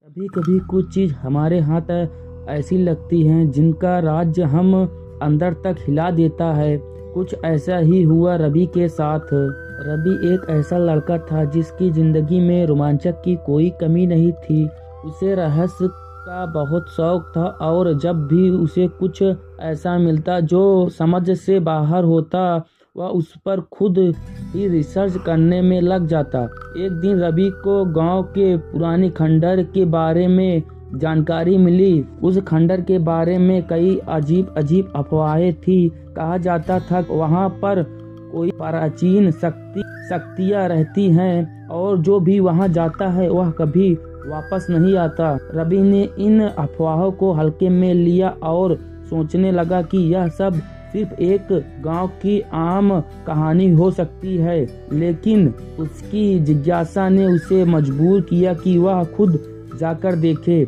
कभी कभी कुछ चीज हमारे हाथ ऐसी लगती हैं जिनका राज हम अंदर तक हिला देता है। कुछ ऐसा ही हुआ रवि के साथ। रवि एक ऐसा लड़का था जिसकी जिंदगी में रोमांचक की कोई कमी नहीं थी। उसे रहस्य का बहुत शौक था और जब भी उसे कुछ ऐसा मिलता जो समझ से बाहर होता वह उस पर खुद ही रिसर्च करने में लग जाता। एक दिन रवि को गांव के पुरानी खंडर के बारे में जानकारी मिली। उस खंडर के बारे में कई अजीब अजीब अफवाहें थी। कहा जाता था वहां पर कोई प्राचीन शक्तियां रहती हैं और जो भी वहां जाता है वह कभी वापस नहीं आता। रवि ने इन अफवाहों को हल्के में लिया और सोचने लगा कि यह सब सिर्फ एक गांव की आम कहानी हो सकती है, लेकिन उसकी जिज्ञासा ने उसे मजबूर किया कि वह खुद जाकर देखे।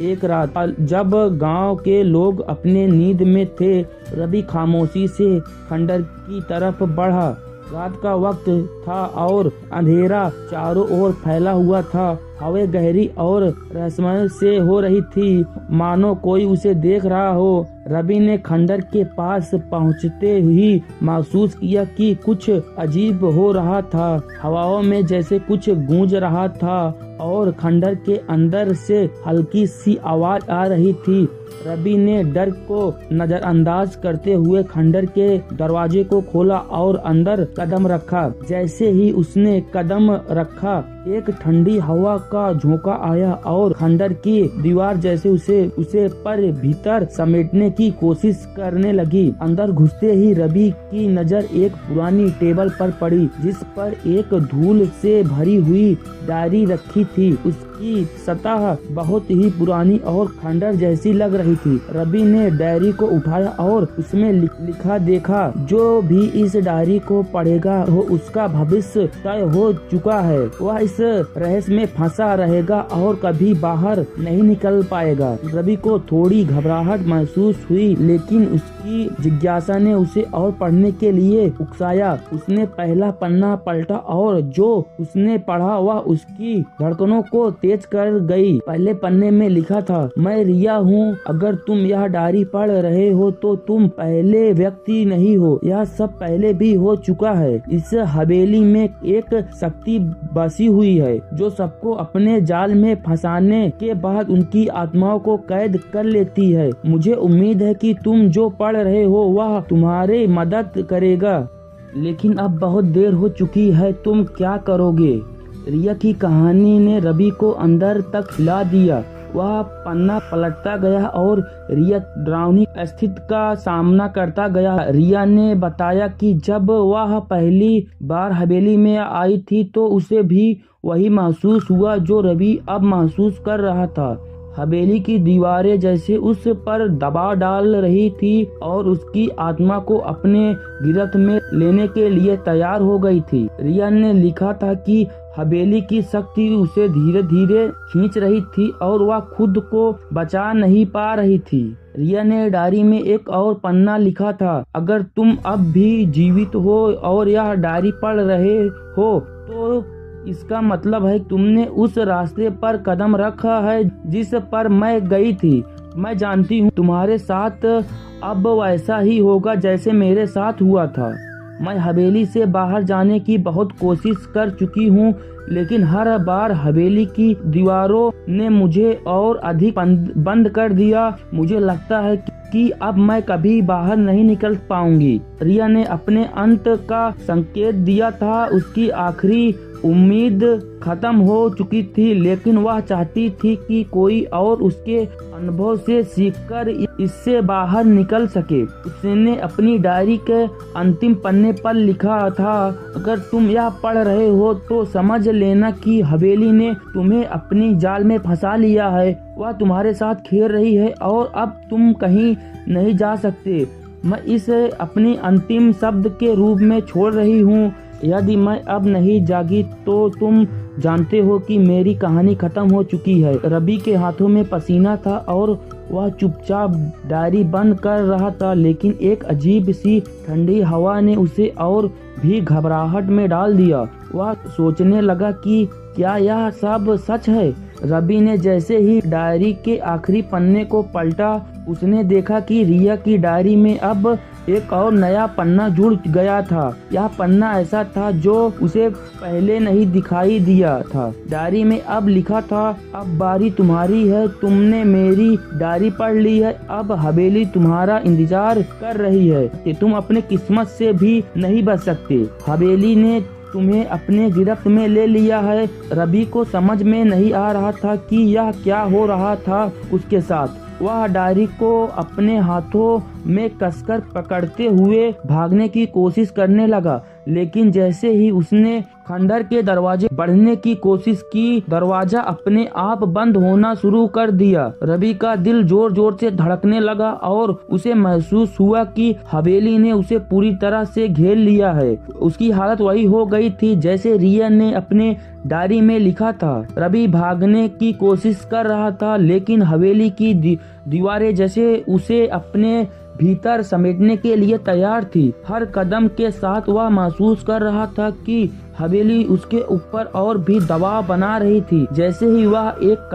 एक रात जब गांव के लोग अपने नींद में थे, रवि खामोशी से खंडर की तरफ बढ़ा। रात का वक्त था और अंधेरा चारों ओर फैला हुआ था। हवा गहरी और रहस्यमय से हो रही थी, मानो कोई उसे देख रहा हो। रवि ने खंडर के पास पहुंचते ही महसूस किया कि कुछ अजीब हो रहा था। हवाओं में जैसे कुछ गूंज रहा था और खंडर के अंदर से हल्की सी आवाज आ रही थी। रवि ने डर को नजरअंदाज करते हुए खंडर के दरवाजे को खोला और अंदर कदम रखा। जैसे ही उसने कदम रखा, एक ठंडी हवा का झोंका आया और खंडर की दीवार जैसे उसे पर भीतर समेटने की कोशिश करने लगी। अंदर घुसते ही रवि की नजर एक पुरानी टेबल पर पड़ी, जिस पर एक धूल से भरी हुई डायरी रखी थी। उसकी सतह बहुत ही पुरानी और खंडर जैसी लग रही थी। रवि ने डायरी को उठाया और उसमें लिखा देखा, जो भी इस डायरी को पढ़ेगा वो उसका भविष्य तय हो चुका है। वह इस रहस्य में फंसा रहेगा और कभी बाहर नहीं निकल पाएगा। रवि को थोड़ी घबराहट महसूस हुई, लेकिन उसकी जिज्ञासा ने उसे और पढ़ने के लिए उकसाया। उसने पहला पन्ना पलटा और जो उसने पढ़ा वह उसकी धड़कनों को तेज कर गई। पहले पन्ने में लिखा था, मैं रिया हूँ। अगर तुम यह डायरी पढ़ रहे हो तो तुम पहले व्यक्ति नहीं हो, यह सब पहले भी हो चुका है। इस हवेली में एक शक्ति बसी हुई है जो सबको अपने जाल में फंसाने के बाद उनकी आत्माओं को कैद कर लेती है। मुझे उम्मीद है कि तुम जो पढ़ रहे हो वह तुम्हारी मदद करेगा, लेकिन अब बहुत देर हो चुकी है। तुम क्या करोगे? रिया की कहानी ने रवि को अंदर तक हिला दिया। वह पन्ना पलटता गया और रिया डरावनी स्थिति का सामना करता गया। रिया ने बताया कि जब वह पहली बार हवेली में आई थी तो उसे भी वही महसूस हुआ जो रवि अब महसूस कर रहा था। हवेली की दीवारें जैसे उस पर दबाव डाल रही थी और उसकी आत्मा को अपने गिरफ्त में लेने के लिए तैयार हो गई थी। रिया ने लिखा था कि हवेली की शक्ति उसे धीरे धीरे खींच रही थी और वह खुद को बचा नहीं पा रही थी। रिया ने डायरी में एक और पन्ना लिखा था, अगर तुम अब भी जीवित हो और यह डायरी पढ़ रहे हो तो इसका मतलब है तुमने उस रास्ते पर कदम रखा है जिस पर मैं गई थी। मैं जानती हूँ तुम्हारे साथ अब वैसा ही होगा जैसे मेरे साथ हुआ था। मैं हवेली से बाहर जाने की बहुत कोशिश कर चुकी हूँ, लेकिन हर बार हवेली की दीवारों ने मुझे और अधिक बंद कर दिया। मुझे लगता है कि अब मैं कभी बाहर नहीं निकल पाऊंगी। रिया ने अपने अंत का संकेत दिया था। उसकी आखिरी उम्मीद खत्म हो चुकी थी, लेकिन वह चाहती थी कि कोई और उसके अनुभव से सीखकर इससे बाहर निकल सके। उसने अपनी डायरी के अंतिम पन्ने पर लिखा था, अगर तुम यह पढ़ रहे हो तो समझ लेना कि हवेली ने तुम्हें अपनी जाल में फंसा लिया है। वह तुम्हारे साथ खेल रही है और अब तुम कहीं नहीं जा सकते। मैं इसे अपनी अंतिम शब्द के रूप में छोड़ रही हूँ। यदि मैं अब नहीं जागी तो तुम जानते हो कि मेरी कहानी खत्म हो चुकी है। रवि के हाथों में पसीना था और वह चुपचाप डायरी बंद कर रहा था, लेकिन एक अजीब सी ठंडी हवा ने उसे और भी घबराहट में डाल दिया। वह सोचने लगा कि क्या यह सब सच है? रवि ने जैसे ही डायरी के आखिरी पन्ने को पलटा, उसने देखा कि रिया की डायरी में अब एक और नया पन्ना जुड़ गया था। यह पन्ना ऐसा था जो उसे पहले नहीं दिखाई दिया था। डायरी में अब लिखा था, अब बारी तुम्हारी है, तुमने मेरी डायरी पढ़ ली है, अब हवेली तुम्हारा इंतजार कर रही है कि तुम अपने किस्मत से भी नहीं बच सकते। हवेली ने तुम्हें अपने गिरफ्त में ले लिया है। रवि को समझ में नहीं आ रहा था कि यह क्या हो रहा था उसके साथ। वह डायरी को अपने हाथों में कसकर पकड़ते हुए भागने की कोशिश करने लगा, लेकिन जैसे ही उसने खंडर के दरवाजे बढ़ने की कोशिश की, दरवाजा अपने आप बंद होना शुरू कर दिया। रवि का दिल जोर जोर से धड़कने लगा और उसे महसूस हुआ कि हवेली ने उसे पूरी तरह से घेर लिया है। उसकी हालत वही हो गई थी जैसे रिया ने अपने डायरी में लिखा था। रवि भागने की कोशिश कर रहा था, लेकिन हवेली की दीवारें जैसे उसे अपने भीतर समेटने के लिए तैयार थी। हर कदम के साथ वह महसूस कर रहा था कि हवेली उसके ऊपर और भी दबाव बना रही थी। जैसे ही वह एक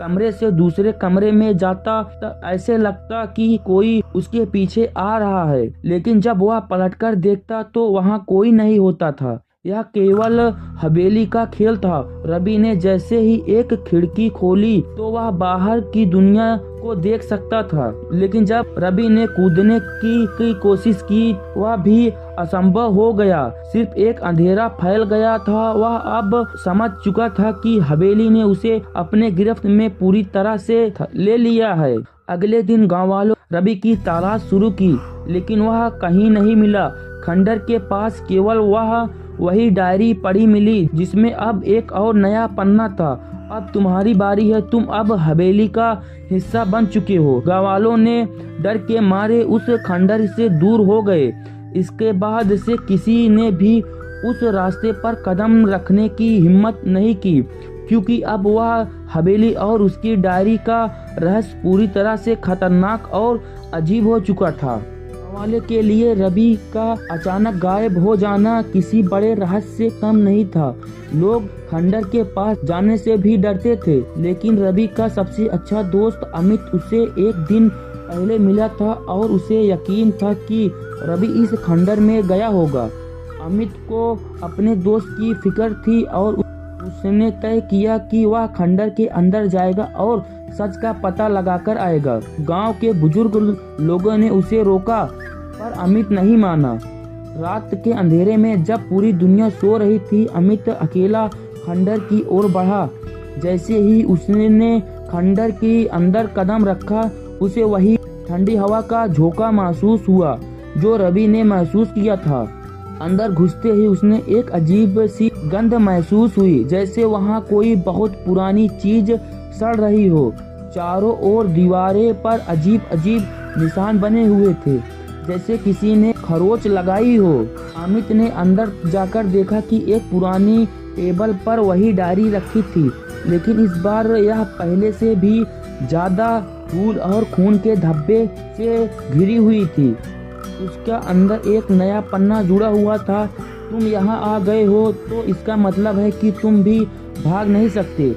कमरे से दूसरे कमरे में जाता तो ऐसे लगता कि कोई उसके पीछे आ रहा है, लेकिन जब वह पलटकर देखता तो वहाँ कोई नहीं होता था। यह केवल हवेली का खेल था। रवि ने जैसे ही एक खिड़की खोली तो वह बाहर की दुनिया को देख सकता था, लेकिन जब रवि ने कूदने की कोशिश की वह भी असंभव हो गया। सिर्फ एक अंधेरा फैल गया था। वह अब समझ चुका था कि हवेली ने उसे अपने गिरफ्त में पूरी तरह से ले लिया है। अगले दिन गाँव वालों रवि की तलाश शुरू की, लेकिन वह कहीं नहीं मिला। खंडर के पास केवल वही डायरी पड़ी मिली, जिसमें अब एक और नया पन्ना था। अब तुम्हारी बारी है, तुम अब हवेली का हिस्सा बन चुके हो। गाँव वालों ने डर के मारे उस खंडर से दूर हो गए। इसके बाद से किसी ने भी उस रास्ते पर कदम रखने की हिम्मत नहीं की, क्योंकि अब वह हवेली और उसकी डायरी का रहस्य पूरी तरह से खतरनाक और अजीब हो चुका था। वाले के लिए रवि का अचानक गायब हो जाना किसी बड़े रहस्य से कम नहीं था। लोग खंडर के पास जाने से भी डरते थे, लेकिन रवि का सबसे अच्छा दोस्त अमित उसे एक दिन पहले मिला था और उसे यकीन था कि रवि इस खंडर में गया होगा। अमित को अपने दोस्त की फिक्र थी और उसने तय किया कि वह खंडर के अंदर जाएगा और सच का पता लगाकर आएगा। गांव के बुजुर्ग लोगों ने उसे रोका, पर अमित नहीं माना। रात के अंधेरे में जब पूरी दुनिया सो रही थी, अमित अकेला खंडर की ओर बढ़ा। जैसे ही उसने खंडर के अंदर कदम रखा, उसे वही ठंडी हवा का झोंका महसूस हुआ जो रवि ने महसूस किया था। अंदर घुसते ही उसने एक अजीब सी गंध महसूस हुई, जैसे वहाँ कोई बहुत पुरानी चीज सड़ रही हो। चारों ओर दीवारें पर अजीब अजीब निशान बने हुए थे, जैसे किसी ने खरोच लगाई हो। अमित ने अंदर जाकर देखा कि एक पुरानी टेबल पर वही डायरी रखी थी, लेकिन इस बार यह पहले से भी ज्यादा धूल और खून के धब्बे से घिरी हुई थी। उसका अंदर एक नया पन्ना जुड़ा हुआ था। तुम यहाँ आ गए हो तो इसका मतलब है कि तुम भी भाग नहीं सकते।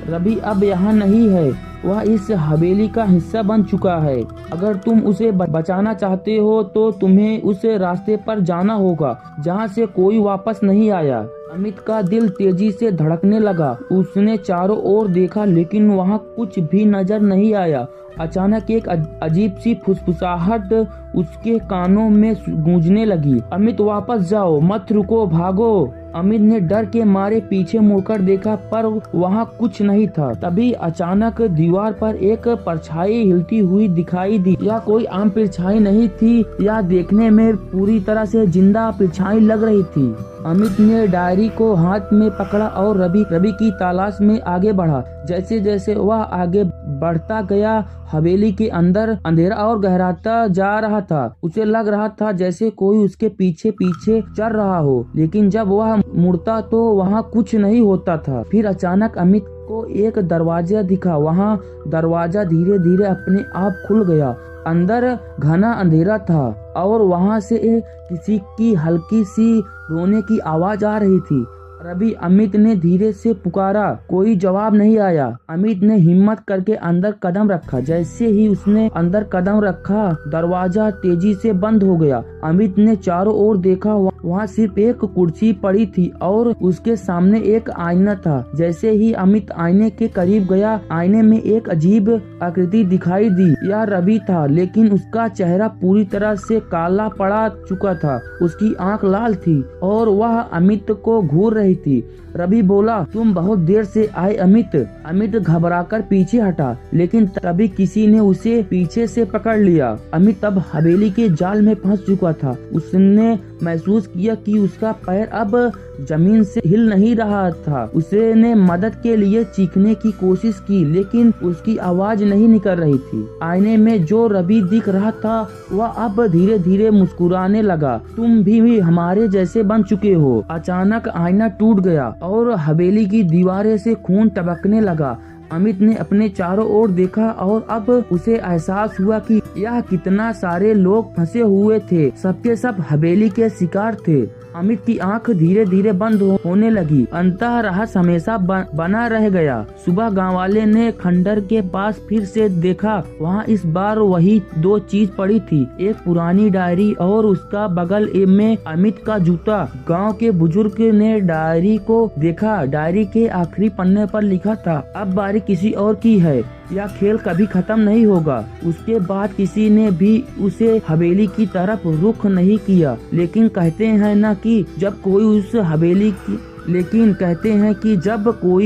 रवि अब यहाँ नहीं है, वह इस हवेली का हिस्सा बन चुका है। अगर तुम उसे बचाना चाहते हो तो तुम्हें उस रास्ते पर जाना होगा जहाँ से कोई वापस नहीं आया। अमित का दिल तेजी से धड़कने लगा। उसने चारों ओर देखा, लेकिन वहाँ कुछ भी नजर नहीं आया। अचानक एक अजीब सी फुसफुसाहट उसके कानों में गूंजने लगी। अमित वापस जाओ, मत रुको, भागो। अमित ने डर के मारे पीछे मुड़कर देखा, पर वहाँ कुछ नहीं था। तभी अचानक दीवार पर एक परछाई हिलती हुई दिखाई दी। यह कोई आम परछाई नहीं थी, यह देखने में पूरी तरह से जिंदा परछाई लग रही थी। अमित ने डायरी को हाथ में पकड़ा और रवि की तलाश में आगे बढ़ा। जैसे जैसे वह आगे बढ़ता गया, हवेली के अंदर अंधेरा और गहराता जा रहा था। उसे लग रहा था जैसे कोई उसके पीछे पीछे चल रहा हो, लेकिन जब वह मुड़ता तो वहाँ कुछ नहीं होता था। फिर अचानक अमित को एक दरवाजा दिखा। वहाँ दरवाजा धीरे धीरे अपने आप खुल गया। अंदर घना अंधेरा था और वहाँ से किसी की हल्की सी रोने की आवाज आ रही थी। रवि अमित ने धीरे से पुकारा। कोई जवाब नहीं आया। अमित ने हिम्मत करके अंदर कदम रखा। जैसे ही उसने अंदर कदम रखा, दरवाजा तेजी से बंद हो गया। अमित ने चारों ओर देखा। वहाँ सिर्फ एक कुर्सी पड़ी थी और उसके सामने एक आईना था। जैसे ही अमित आईने के करीब गया, आईने में एक अजीब आकृति दिखाई दी। यह रवि था, लेकिन उसका चेहरा पूरी तरह से काला पड़ा चुका था। उसकी आंख लाल थी और वह अमित को घूर रही थी। रवि बोला, तुम बहुत देर से आए अमित। अमित घबराकर पीछे हटा, लेकिन तभी किसी ने उसे पीछे से पकड़ लिया। अमित अब हवेली के जाल में फंस चुका था। उसने महसूस किया कि उसका पैर अब जमीन से हिल नहीं रहा था। उसने मदद के लिए चीखने की कोशिश की, लेकिन उसकी आवाज नहीं निकल रही थी। आईने में जो रवि दिख रहा था, वह अब धीरे धीरे मुस्कुराने लगा। तुम भी हमारे जैसे बन चुके हो। अचानक आईना टूट गया और हवेली की दीवारें से खून टपकने लगा। अमित ने अपने चारों ओर देखा और अब उसे एहसास हुआ कि यह कितना सारे लोग फंसे हुए थे। सबके सब हवेली के शिकार थे। अमित की आंख धीरे धीरे बंद होने लगी। अंतः रहस्य हमेशा बना रह गया। सुबह गांव वाले ने खंडर के पास फिर से देखा। वहां इस बार वही दो चीज पड़ी थी, एक पुरानी डायरी और उसका बगल में अमित का जूता। गांव के बुजुर्ग ने डायरी को देखा। डायरी के आखिरी पन्ने पर लिखा था, अब बारी किसी और की है, यह खेल कभी खत्म नहीं होगा। उसके बाद किसी ने भी उसे हवेली की तरफ रुख नहीं किया। लेकिन कहते हैं कि जब कोई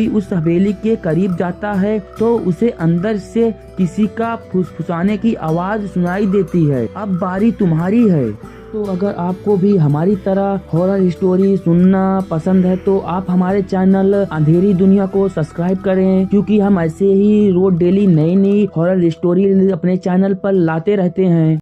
उस हवेली के करीब जाता है तो उसे अंदर से किसी का फुसफुसाने की आवाज सुनाई देती है। अब बारी तुम्हारी है। तो अगर आपको भी हमारी तरह हॉरर स्टोरी सुनना पसंद है तो आप हमारे चैनल अंधेरी दुनिया को सब्सक्राइब करें, क्योंकि हम ऐसे ही रोज डेली नई नई हॉरर स्टोरी अपने चैनल पर लाते रहते हैं।